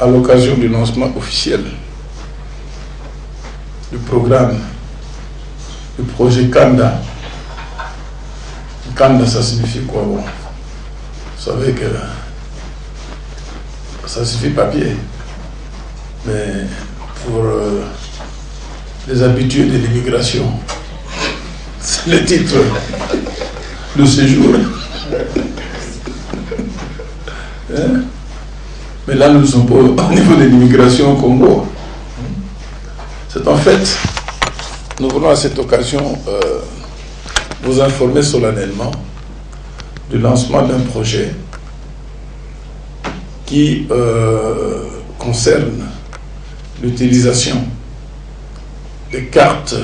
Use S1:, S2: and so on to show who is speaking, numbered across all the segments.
S1: à l'occasion du lancement officiel du programme, du projet Kanda. Kanda, ça signifie quoi? Bon, vous savez que ça signifie papier, mais pour les habitués de l'immigration, c'est le titre de séjour. Hein? Mais là, nous ne sommes pas au niveau de l'immigration au Congo. C'est en fait, nous voulons à cette occasion vous informer solennellement du lancement d'un projet qui concerne l'utilisation des cartes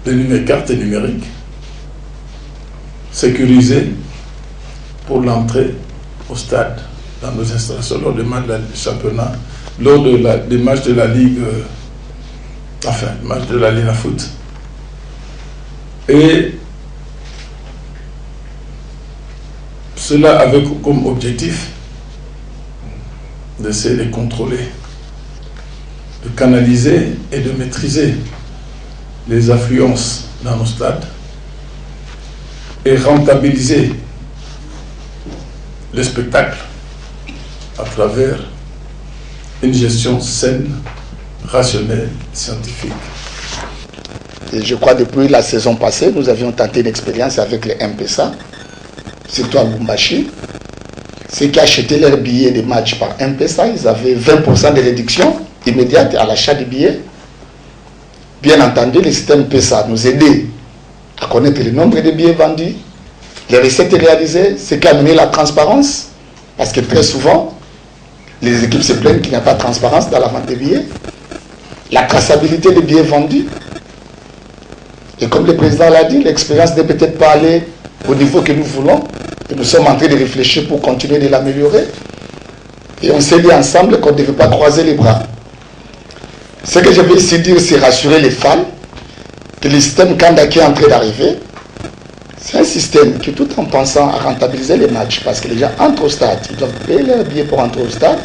S1: numériques sécurisées pour l'entrée au stade dans nos installations lors des matchs du championnat, lors des matchs de la Ligue, match de la Ligue à foot. Et cela avec comme objectif d'essayer de contrôler, de canaliser et de maîtriser les affluences dans nos stades et rentabiliser le spectacle à travers une gestion saine, rationnelle, scientifique.
S2: Et je crois depuis la saison passée, nous avions tenté une expérience avec les M-Pesa, surtout à Lubumbashi. Ceux qui achetaient leurs billets de match par M-Pesa, ils avaient 20% de réduction immédiate à l'achat des billets. Bien entendu, le système M-Pesa nous aidait à connaître le nombre de billets vendus, les recettes réalisées, ce qui a amené la transparence, parce que très souvent, les équipes se plaignent qu'il n'y a pas de transparence dans la vente des billets, la traçabilité des billets vendus. Et comme le président l'a dit, l'expérience n'est peut-être pas allée au niveau que nous voulons. Et nous sommes en train de réfléchir pour continuer de l'améliorer. Et on s'est dit ensemble qu'on ne devait pas croiser les bras. Ce que je vais ici dire, c'est rassurer les fans que le système Kanda qui est en train d'arriver, c'est un système qui, tout en pensant à rentabiliser les matchs, parce que les gens entrent au stade, ils doivent payer leur billet pour entrer au stade,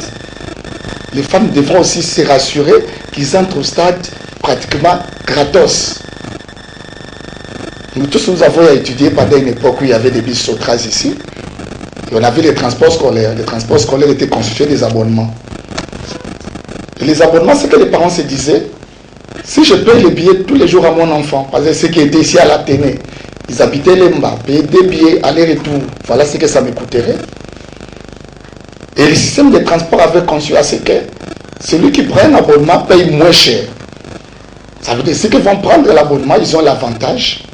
S2: les fans devront aussi se rassurer qu'ils entrent au stade pratiquement gratos. Nous tous, nous avons étudié pendant une époque où il y avait des bus Sotras ici, et on avait les transports scolaires. Les transports scolaires étaient constitués des abonnements. Et les abonnements, c'est que les parents se disaient, si je paye les billets tous les jours à mon enfant, parce que ceux qui étaient ici à l'Athénée, ils habitaient Lemba, payaient des billets aller-retour, voilà ce que ça me coûterait. Et le système de transport avait conçu à ce que celui qui prend un abonnement paye moins cher. Ça veut dire que ceux qui vont prendre l'abonnement, ils ont l'avantage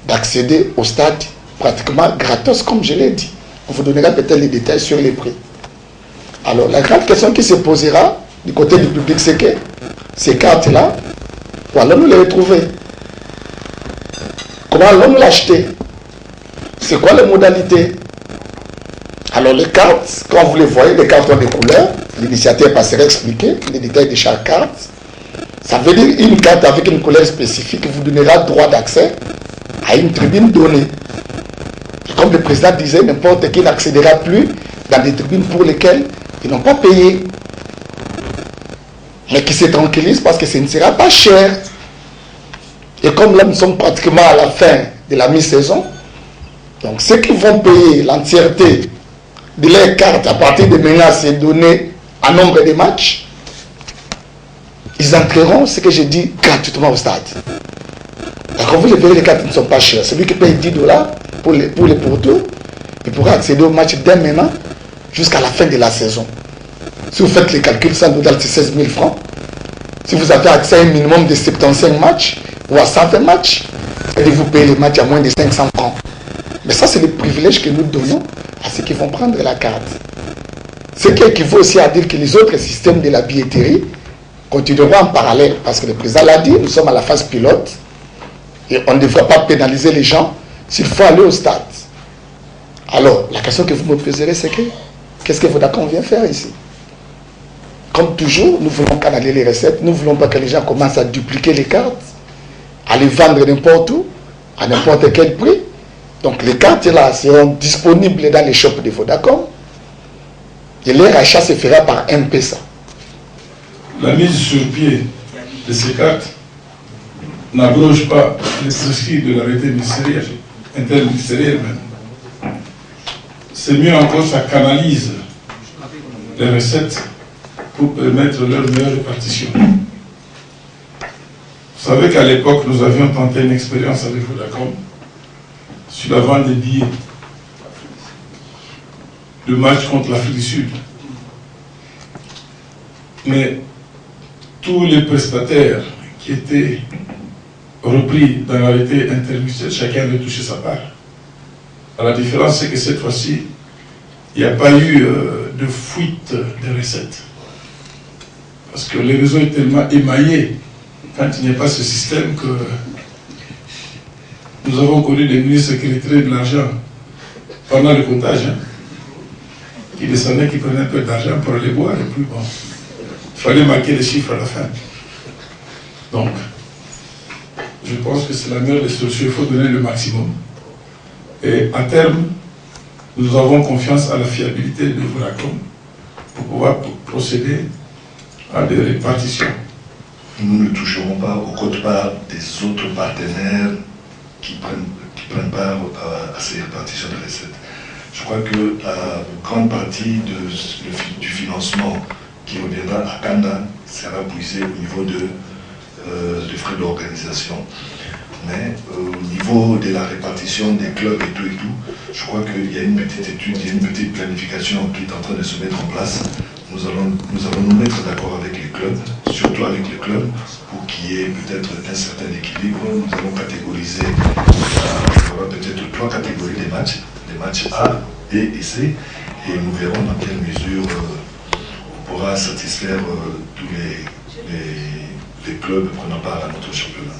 S2: d'accéder au stade pratiquement gratos, comme je l'ai dit. On vous donnera peut-être les détails sur les prix. Alors, la grande question qui se posera du côté du public, c'est que ces cartes-là, où allons-nous les retrouver? Comment allons-nous l'acheter? C'est quoi les modalités? Alors, les cartes, quand vous les voyez, les cartes ont des couleurs. L'initiateur passerait à expliquer les détails de chaque carte. Ça veut dire une carte avec une couleur spécifique vous donnera droit d'accès à une tribune donnée. Et comme le président disait, n'importe qui n'accédera plus dans des tribunes pour lesquelles ils n'ont pas payé. Mais qui se tranquillisent parce que ce ne sera pas cher. Et comme là, nous sommes pratiquement à la fin de la mi-saison, donc ceux qui vont payer l'entièreté de leurs cartes à partir de maintenant, c'est donné en nombre de matchs, ils entreront, ce que j'ai dit, gratuitement au stade. Quand vous verrez, les cartes ne sont pas chères. Celui qui paye 10 $ pour les pourtours, il pourra accéder au match dès maintenant jusqu'à la fin de la saison. Si vous faites les calculs, ça nous donne 16 000 francs. Si vous avez accès à un minimum de 75 matchs ou à 120 matchs, et vous payez les matchs à moins de 500 francs. Mais ça, c'est le privilège que nous donnons à ceux qui vont prendre la carte. Ce qui équivaut aussi à dire que les autres systèmes de la billetterie continueront en parallèle. Parce que le président l'a dit, nous sommes à la phase pilote. Et on ne devrait pas pénaliser les gens s'il faut aller au stade. Alors, la question que vous me poserez, c'est que qu'est-ce que Vodacom vient faire ici? Comme toujours, nous voulons canaler les recettes. Nous ne voulons pas que les gens commencent à dupliquer les cartes, à les vendre n'importe où, à n'importe quel prix. Donc, les cartes là seront disponibles dans les shops de Vodacom. et les rachats se fera par M-Pesa.
S1: La mise sur pied de ces cartes n'abroge pas les prescrits de l'arrêté ministériel, interministériel même. C'est mieux encore, ça canalise les recettes pour permettre leur meilleure répartition. Vous savez qu'à l'époque, nous avions tenté une expérience avec Vodacom sur la vente des billets. Le match contre l'Afrique du Sud. Mais tous les prestataires qui étaient repris dans l'arrêté interministériel, chacun avait touché sa part. La différence, c'est que cette fois-ci, il n'y a pas eu de fuite de recettes. Parce que les réseaux est tellement émaillés quand il n'y a pas ce système que nous avons connu des ministres qui retiraient de l'argent pendant le comptage, qui descendaient, qui prenaient un peu d'argent pour aller boire, et puis bon, il fallait marquer les chiffres à la fin. Donc, je pense que c'est la meilleure des solutions, il faut donner le maximum. Et à terme, nous avons confiance à la fiabilité de Vodacom pour pouvoir procéder à des répartitions.
S3: Nous ne toucherons pas au quote-part des autres partenaires qui prennent part à ces répartitions de recettes. Je crois que la grande partie du financement qui reviendra à Kanda sera puisée au niveau des frais d'organisation. Mais au niveau de la répartition des clubs et tout, je crois qu'il y a une petite étude, il y a une petite planification qui est en train de se mettre en place. Nous allons nous mettre d'accord avec les clubs, surtout avec les clubs, pour qu'il y ait peut-être un certain équilibre. Nous allons catégoriser, il y aura peut-être 3 catégories des matchs A, B et C, et nous verrons dans quelle mesure on pourra satisfaire tous les clubs prenant part à notre championnat.